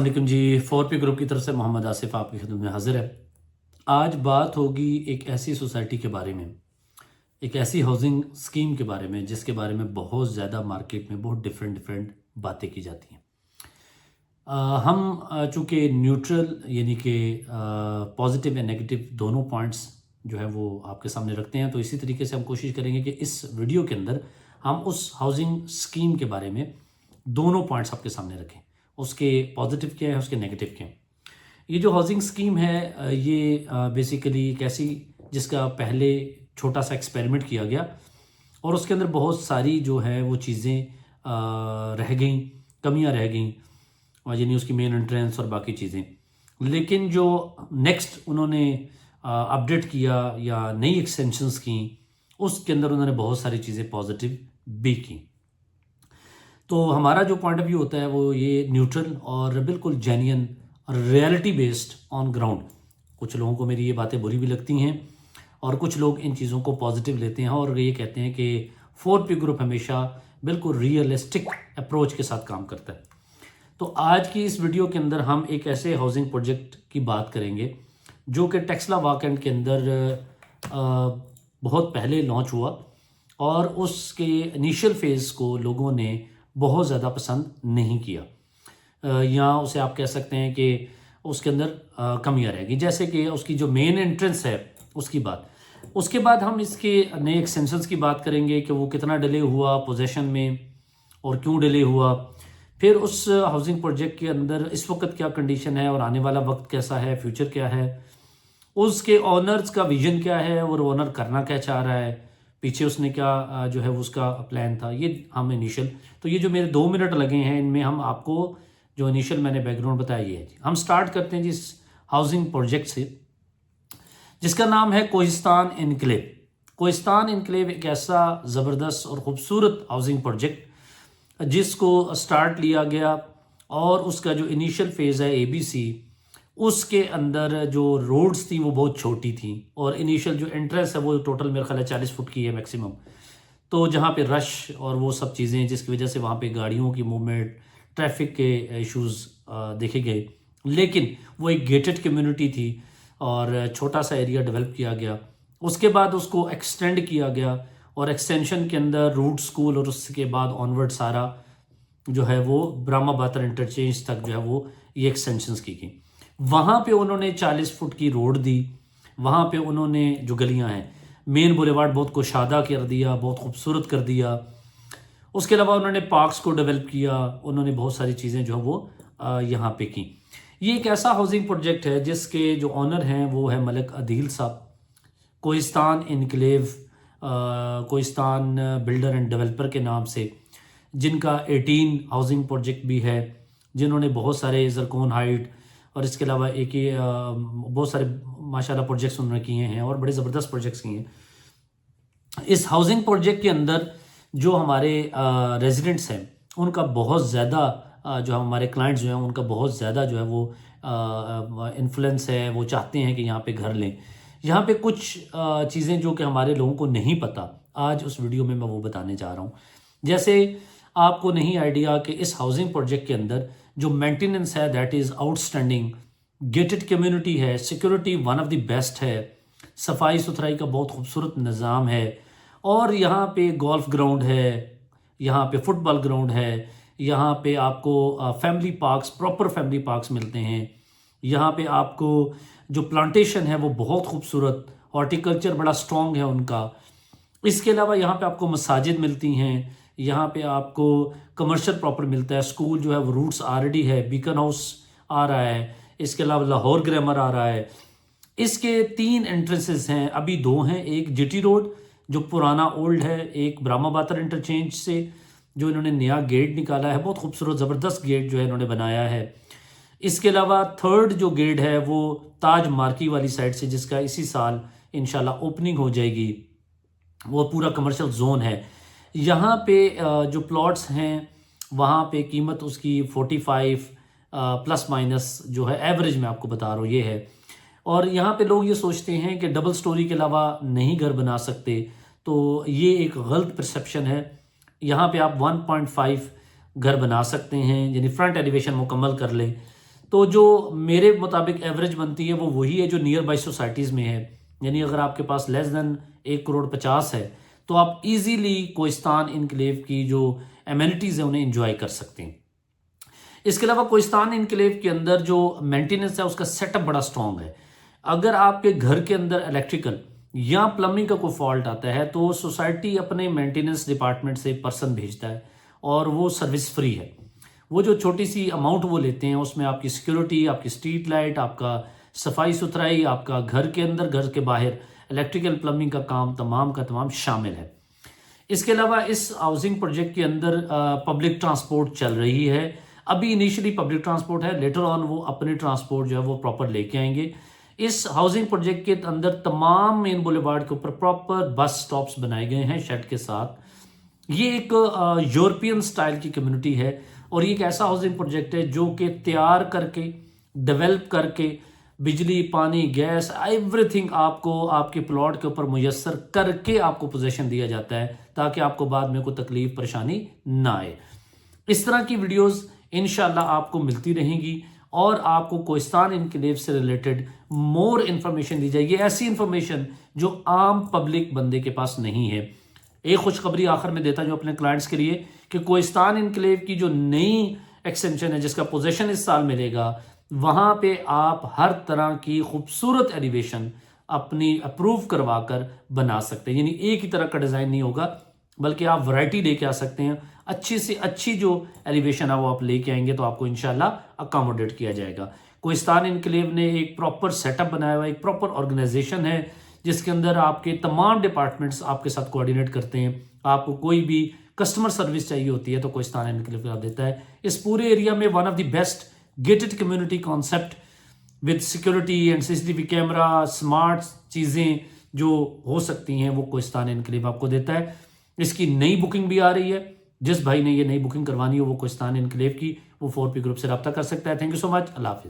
वालेकुम जी। 4P group की तरफ से मोहम्मद आसिफ आपकी खिदमत में हाजिर है। आज बात होगी एक ऐसी सोसाइटी के बारे में, एक ऐसी हाउसिंग स्कीम के बारे में जिसके बारे में बहुत ज़्यादा मार्केट में बहुत डिफरेंट डिफरेंट बातें की जाती हैं। हम चूँकि न्यूट्रल यानी कि पॉजिटिव या नेगेटिव दोनों पॉइंट्स जो है वो आपके सामने रखते हैं, तो इसी तरीके से हम कोशिश करेंगे कि इस वीडियो के अंदर हम उस हाउसिंग स्कीम के बारे में दोनों पॉइंट्स आपके सामने रखें, उसके पॉजिटिव क्या है, उसके नेगेटिव क्या है। ये जो हाउसिंग स्कीम है ये बेसिकली एक ऐसी जिसका पहले छोटा सा एक्सपेरिमेंट किया गया और उसके अंदर बहुत सारी जो है वो चीज़ें रह गई, कमियां रह गई, और यानी उसकी मेन एंट्रेंस और बाकी चीज़ें। लेकिन जो नेक्स्ट उन्होंने अपडेट किया या नई एक्सटेंशंस की, उसके अंदर उन्होंने बहुत सारी चीज़ें पॉजिटिव भी की। तो हमारा जो पॉइंट ऑफ व्यू होता है वो ये न्यूट्रल और बिल्कुल जेन्युइन और रियलिटी बेस्ड ऑन ग्राउंड। कुछ लोगों को मेरी ये बातें बुरी भी लगती हैं और कुछ लोग इन चीज़ों को पॉजिटिव लेते हैं और ये कहते हैं कि 4P ग्रुप हमेशा बिल्कुल रियलिस्टिक अप्रोच के साथ काम करता है। तो आज की इस वीडियो के अंदर हम एक ऐसे हाउसिंग प्रोजेक्ट की बात करेंगे जो कि टेक्सला वाकएंड के अंदर बहुत पहले लॉन्च हुआ और उसके इनिशियल फेज़ को लोगों ने बहुत ज़्यादा पसंद नहीं किया, या उसे आप कह सकते हैं कि उसके अंदर कमियां रहेगी। जैसे कि उसकी जो मेन एंट्रेंस है उसकी बात, उसके बाद हम इसके नए एक्सटेंशंस की बात करेंगे कि वो कितना डिले हुआ पोजेशन में और क्यों डिले हुआ, फिर उस हाउसिंग प्रोजेक्ट के अंदर इस वक्त क्या कंडीशन है और आने वाला वक्त कैसा है, फ्यूचर क्या है, उसके ऑनर्स का विजन क्या है और ओनर करना क्या चाह रहा है, पीछे उसने क्या जो है वो उसका प्लान था। ये हम इनिशियल, तो ये जो मेरे 2 मिनट लगे हैं इनमें हम आपको जो इनिशियल मैंने बैकग्राउंड बताया ये है। हम स्टार्ट करते हैं जिस हाउसिंग प्रोजेक्ट से जिसका नाम है कोहिस्तान इनक्लेव। कोहिस्तान इनक्लेव एक ऐसा ज़बरदस्त और ख़ूबसूरत हाउसिंग प्रोजेक्ट जिसको स्टार्ट लिया गया और उसका जो इनिशियल फेज़ है ABC, उसके अंदर जो रोड्स थी वो बहुत छोटी थी और इनिशियल जो एंट्रेंस है वो टोटल मेरे ख्याल है 40 फुट की है मैक्सिमम। तो जहाँ पे रश और वो सब चीज़ें जिसकी वजह से वहाँ पे गाड़ियों की मूवमेंट, ट्रैफिक के इश्यूज़ देखे गए, लेकिन वो एक गेटेड कम्युनिटी थी और छोटा सा एरिया डेवलप किया गया। उसके बाद उसको एक्सटेंड किया गया और एक्सटेंशन के अंदर रूट स्कूल और उसके बाद ऑनवर्ड सारा जो है वो ब्रह्मा बातर इंटरचेंज तक जो है वो ये एक्सटेंशंस की गई। वहाँ पे उन्होंने 40 फुट की रोड दी, वहाँ पे उन्होंने जो गलियाँ हैं मेन बुलेवार्ड बहुत कुशादा कर दिया, बहुत खूबसूरत कर दिया। उसके अलावा उन्होंने पार्क्स को डेवलप किया, उन्होंने बहुत सारी चीज़ें जो है वो यहाँ पे की। ये एक ऐसा हाउसिंग प्रोजेक्ट है जिसके जो ऑनर हैं वो है मलिक अदील साहब, Kohistan enclave Kohistan builder end developer के नाम से, जिनका 18 हाउसिंग प्रोजेक्ट भी है, जिन्होंने बहुत सारे जरकोन हाइट और इसके अलावा एक ही बहुत सारे माशाल्लाह प्रोजेक्ट्स उन्होंने किए हैं और बड़े ज़बरदस्त प्रोजेक्ट्स किए हैं। इस हाउसिंग प्रोजेक्ट के अंदर जो हमारे रेजिडेंट्स हैं उनका बहुत ज़्यादा जो हमारे क्लाइंट्स जो हैं उनका बहुत ज़्यादा जो है वो इन्फ्लुएंस है, वो चाहते हैं कि यहाँ पे घर लें। यहाँ पे कुछ चीज़ें जो कि हमारे लोगों को नहीं पता, आज उस वीडियो में मैं वो बताने जा रहा हूँ। जैसे आपको नहीं आइडिया कि इस हाउसिंग प्रोजेक्ट के अंदर जो मेंटेनेंस है that is outstanding, gated community है, security one of the best है, सफाई सुथराई का बहुत खूबसूरत निज़ाम है और यहाँ पे गोल्फ ग्राउंड है, यहाँ पे फुटबॉल ग्राउंड है, यहाँ पे आपको family parks, proper family parks मिलते हैं। यहाँ पे आपको जो प्लांटेशन है वो बहुत खूबसूरत, हॉर्टिकल्चर बड़ा स्ट्रॉन्ग है उनका। इसके अलावा यहाँ पे आपको मसाजिद मिलती हैं, यहाँ पे आपको कमर्शियल प्रॉपर मिलता है, स्कूल जो है वो रूट्स ऑलरेडी है, बीकन हाउस आ रहा है, इसके अलावा लाहौर ग्रामर आ रहा है। इसके 3 एंट्रेंसेस हैं, अभी 2 हैं, एक GT रोड जो पुराना ओल्ड है, एक ब्रह्मा बातर इंटरचेंज से जो इन्होंने नया गेट निकाला है, बहुत खूबसूरत ज़बरदस्त गेट जो है इन्होंने बनाया है। इसके अलावा थर्ड जो गेट है वो ताज मार्की वाली साइड से, जिसका इसी साल इंशाल्लाह ओपनिंग हो जाएगी, वो पूरा कमर्शियल जोन है। यहाँ पे जो प्लॉट्स हैं वहाँ पे कीमत उसकी 45 प्लस माइनस जो है एवरेज मैं आपको बता रहा हूँ ये है। और यहाँ पे लोग ये सोचते हैं कि डबल स्टोरी के अलावा नहीं घर बना सकते, तो ये एक गलत परसेप्शन है। यहाँ पे आप 1.5 घर बना सकते हैं, यानी फ्रंट एलिवेशन मुकम्मल कर लें। تو جو میرے مطابق ایوریج بنتی ہے وہ وہی ہے جو نیئر بائی سوسائٹیز میں ہے. یعنی اگر آپ کے پاس لیس دین 1.50 ہے تو آپ ایزیلی کوہستان انکلیو کی جو ایمینٹیز ہیں انہیں انجوائے کر سکتے ہیں. اس کے علاوہ کوہستان انکلیو کے اندر جو مینٹیننس ہے اس کا سیٹ اپ بڑا سٹرونگ ہے. اگر آپ کے گھر کے اندر الیکٹریکل یا پلمبنگ کا کوئی فالٹ آتا ہے تو سوسائٹی اپنے مینٹیننس ڈپارٹمنٹ سے پرسن بھیجتا ہے اور وہ سروس فری ہے. وہ جو چھوٹی سی اماؤنٹ وہ لیتے ہیں اس میں آپ کی سیکیورٹی، آپ کی اسٹریٹ لائٹ، آپ کا صفائی ستھرائی، آپ کا گھر کے اندر گھر کے باہر الیکٹریکل پلمبنگ کا کام تمام کا تمام شامل ہے. اس کے علاوہ اس ہاؤسنگ پروجیکٹ کے اندر پبلک ٹرانسپورٹ چل رہی ہے. ابھی انیشلی پبلک ٹرانسپورٹ ہے، لیٹر آن وہ اپنی ٹرانسپورٹ جو ہے وہ پراپر لے کے آئیں گے. اس ہاؤسنگ پروجیکٹ کے اندر تمام مین بولیوارڈ کے اوپر پراپر بس سٹاپس بنائے گئے ہیں شیڈ کے ساتھ. یہ ایک یورپین سٹائل کی کمیونٹی ہے اور یہ ایک ایسا ہاؤسنگ پروجیکٹ ہے جو کہ تیار کر کے ڈیولپ کر کے بجلی، پانی، گیس، ایوری تھنگ آپ کو آپ کے پلاٹ کے اوپر میسر کر کے آپ کو پوزیشن دیا جاتا ہے تاکہ آپ کو بعد میں کوئی تکلیف پریشانی نہ آئے. اس طرح کی ویڈیوز انشاءاللہ آپ کو ملتی رہیں گی اور آپ کو کوہستان انکلیو سے ریلیٹڈ مور انفارمیشن دی جائے گی، ایسی انفارمیشن جو عام پبلک بندے کے پاس نہیں ہے. ایک خوشخبری آخر میں دیتا جو اپنے کلائنٹس کے لیے کہ کوہستان انکلیو کی جو نئی ایکسٹینشن ہے جس کا پوزیشن اس سال ملے گا، وہاں پہ آپ ہر طرح کی خوبصورت ایلیویشن اپنی اپروو کروا کر بنا سکتے ہیں. یعنی ایک ہی طرح کا ڈیزائن نہیں ہوگا بلکہ آپ ورائٹی لے کے آ سکتے ہیں. اچھی سے اچھی جو ایلیویشن ہے وہ آپ لے کے آئیں گے تو آپ کو انشاءاللہ اکاموڈیٹ کیا جائے گا. کوہستان انکلیو نے ایک پراپر سیٹ اپ بنایا ہوا ہے، ایک پراپر آرگنائزیشن ہے جس کے اندر آپ کے تمام ڈپارٹمنٹس آپ کے ساتھ کوآرڈینیٹ کرتے ہیں. آپ کو کوئی بھی کسٹمر سروس چاہیے ہوتی ہے تو کوہستان انکلیو کا دیتا ہے. اس پورے ایریا میں one of the best gated community concept with security and CCTV camera, smart چیزیں جو ہو سکتی ہیں وہ کوہستان انکلیو آپ کو دیتا ہے. اس کی نئی بکنگ بھی آ رہی ہے. جس بھائی نے یہ نئی بکنگ کروانی ہو وہ کوہستان انکلیو کی وہ 4P گروپ سے رابطہ کر سکتا ہے. تھینک یو سو مچ. اللہ حافظ.